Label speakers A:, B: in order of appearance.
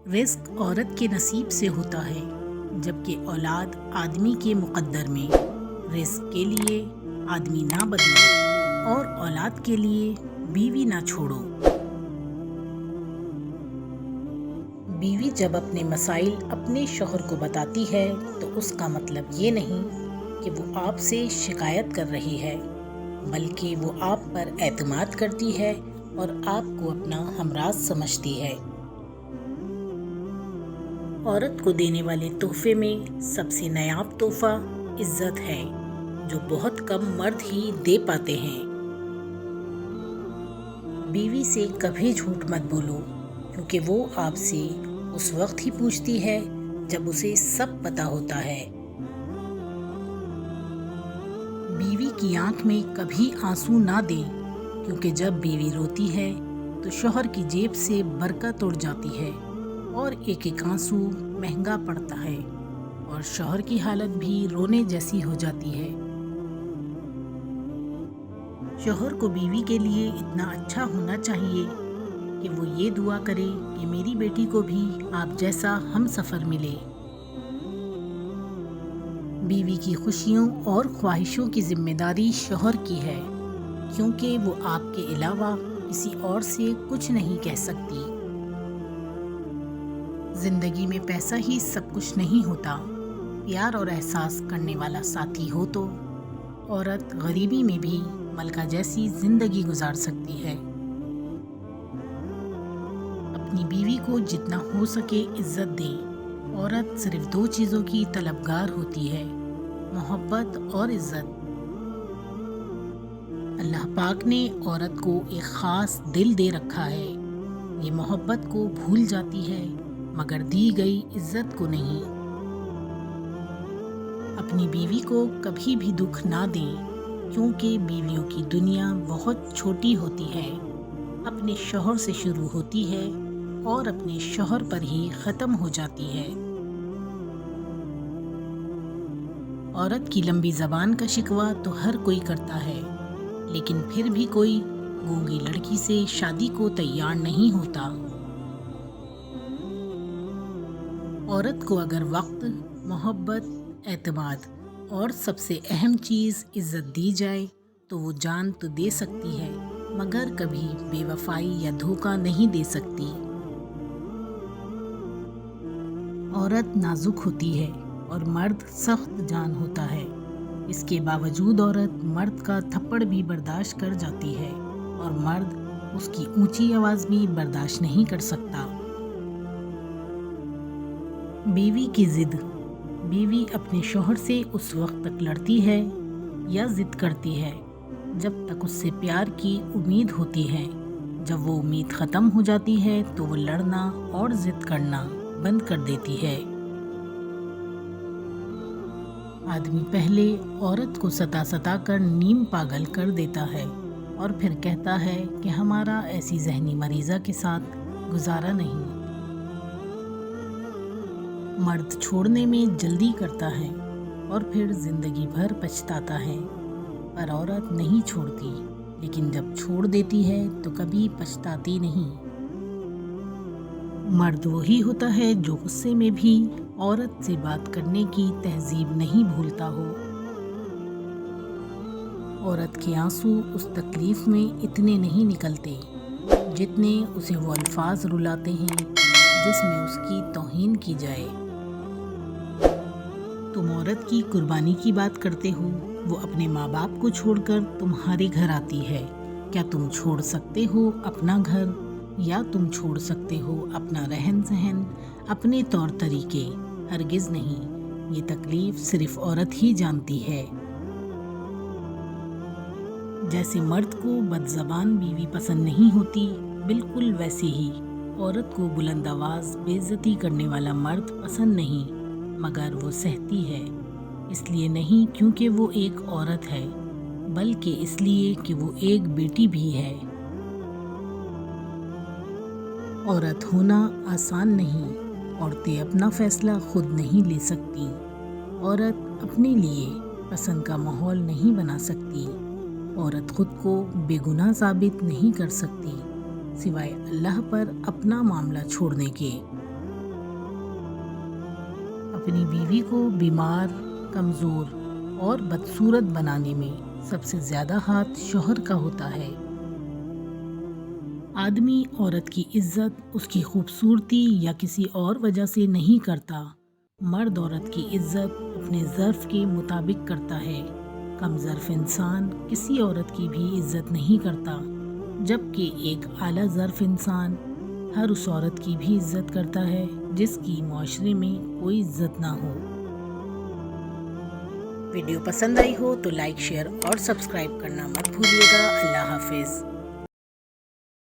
A: رزق عورت کے نصیب سے ہوتا ہے، جبکہ اولاد آدمی کے مقدر میں۔ رزق کے لیے آدمی نہ بدلو اور اولاد کے لیے بیوی نہ چھوڑو۔ بیوی جب اپنے مسائل اپنے شوہر کو بتاتی ہے تو اس کا مطلب یہ نہیں کہ وہ آپ سے شکایت کر رہی ہے، بلکہ وہ آپ پر اعتماد کرتی ہے اور آپ کو اپنا ہمراز سمجھتی ہے۔ عورت کو دینے والے تحفے میں سب سے نایاب تحفہ عزت ہے، جو بہت کم مرد ہی دے پاتے ہیں۔ بیوی سے کبھی جھوٹ مت بولو، کیونکہ وہ آپ سے اس وقت ہی پوچھتی ہے جب اسے سب پتہ ہوتا ہے۔ بیوی کی آنکھ میں کبھی آنسو نہ دیں، کیونکہ جب بیوی روتی ہے تو شوہر کی جیب سے برکت اڑ جاتی ہے اور ایک ایک آنسو مہنگا پڑتا ہے، اور شوہر کی حالت بھی رونے جیسی ہو جاتی ہے۔ شوہر کو بیوی کے لیے اتنا اچھا ہونا چاہیے کہ وہ یہ دعا کرے کہ میری بیٹی کو بھی آپ جیسا ہم سفر ملے۔ بیوی کی خوشیوں اور خواہشوں کی ذمہ داری شوہر کی ہے، کیونکہ وہ آپ کے علاوہ کسی اور سے کچھ نہیں کہہ سکتی۔ زندگی میں پیسہ ہی سب کچھ نہیں ہوتا، پیار اور احساس کرنے والا ساتھی ہو تو عورت غریبی میں بھی ملکہ جیسی زندگی گزار سکتی ہے۔ اپنی بیوی کو جتنا ہو سکے عزت دیں۔ عورت صرف 2 چیزوں کی طلبگار ہوتی ہے، محبت اور عزت۔ اللہ پاک نے عورت کو ایک خاص دل دے رکھا ہے، یہ محبت کو بھول جاتی ہے مگر دی گئی عزت کو نہیں۔ اپنی بیوی کو کبھی بھی دکھ نہ دیں، کیونکہ بیویوں کی دنیا بہت چھوٹی ہوتی ہے، اپنے شوہر سے شروع ہوتی ہے اور اپنے شوہر پر ہی ختم ہو جاتی ہے۔ عورت کی لمبی زبان کا شکوہ تو ہر کوئی کرتا ہے، لیکن پھر بھی کوئی گونگی لڑکی سے شادی کو تیار نہیں ہوتا۔ عورت کو اگر وقت، محبت، اعتماد اور سب سے اہم چیز عزت دی جائے تو وہ جان تو دے سکتی ہے، مگر کبھی بے وفائی یا دھوکہ نہیں دے سکتی۔ عورت نازک ہوتی ہے اور مرد سخت جان ہوتا ہے، اس کے باوجود عورت مرد کا تھپڑ بھی برداشت کر جاتی ہے اور مرد اس کی اونچی آواز بھی برداشت نہیں کر سکتا۔ بیوی کی ضد۔ بیوی اپنے شوہر سے اس وقت تک لڑتی ہے یا ضد کرتی ہے جب تک اس سے پیار کی امید ہوتی ہے۔ جب وہ امید ختم ہو جاتی ہے تو وہ لڑنا اور ضد کرنا بند کر دیتی ہے۔ آدمی پہلے عورت کو ستا کر نیم پاگل کر دیتا ہے اور پھر کہتا ہے کہ ہمارا ایسی ذہنی مریضہ کے ساتھ گزارا نہیں۔ مرد چھوڑنے میں جلدی کرتا ہے اور پھر زندگی بھر پچھتاتا ہے، پر عورت نہیں چھوڑتی، لیکن جب چھوڑ دیتی ہے تو کبھی پچھتاتی نہیں۔ مرد وہی ہوتا ہے جو غصے میں بھی عورت سے بات کرنے کی تہذیب نہیں بھولتا ہو۔ عورت کے آنسو اس تکلیف میں اتنے نہیں نکلتے جتنے اسے وہ الفاظ رلاتے ہیں جس میں اس کی توہین کی جائے۔ تم عورت کی قربانی کی بات کرتے ہو، وہ اپنے ماں باپ کو چھوڑ کر تمہارے گھر آتی ہے، کیا تم چھوڑ سکتے ہو اپنا گھر، یا تم چھوڑ سکتے ہو اپنا رہن سہن، اپنے طور طریقے؟ ہرگز نہیں، یہ تکلیف صرف عورت ہی جانتی ہے۔ جیسے مرد کو بد زبان بیوی پسند نہیں ہوتی، بالکل ویسے ہی عورت کو بلند آواز بے عزتی کرنے والا مرد پسند نہیں، مگر وہ سہتی ہے، اس لیے نہیں کیونکہ وہ ایک عورت ہے، بلکہ اس لیے کہ وہ ایک بیٹی بھی ہے۔ عورت ہونا آسان نہیں، عورتیں اپنا فیصلہ خود نہیں لے سکتی، عورت اپنے لیے پسند کا ماحول نہیں بنا سکتی، عورت خود کو بے گناہ ثابت نہیں کر سکتی، سوائے اللہ پر اپنا معاملہ چھوڑنے کے۔ اپنی بیوی کو بیمار، کمزور اور بدصورت بنانے میں سب سے زیادہ ہاتھ شوہر کا ہوتا ہے۔ آدمی عورت کی عزت اس کی خوبصورتی یا کسی اور وجہ سے نہیں کرتا، مرد عورت کی عزت اپنے ظرف کے مطابق کرتا ہے۔ کم ظرف انسان کسی عورت کی بھی عزت نہیں کرتا، جبکہ ایک اعلیٰ ظرف انسان ہر اس عورت کی بھی عزت کرتا ہے جس کی معاشرے میں کوئی عزت نہ ہو۔ ویڈیو پسند آئی ہو تو لائک، شیئر اور سبسکرائب کرنا مت بھولیے گا۔ اللہ حافظ۔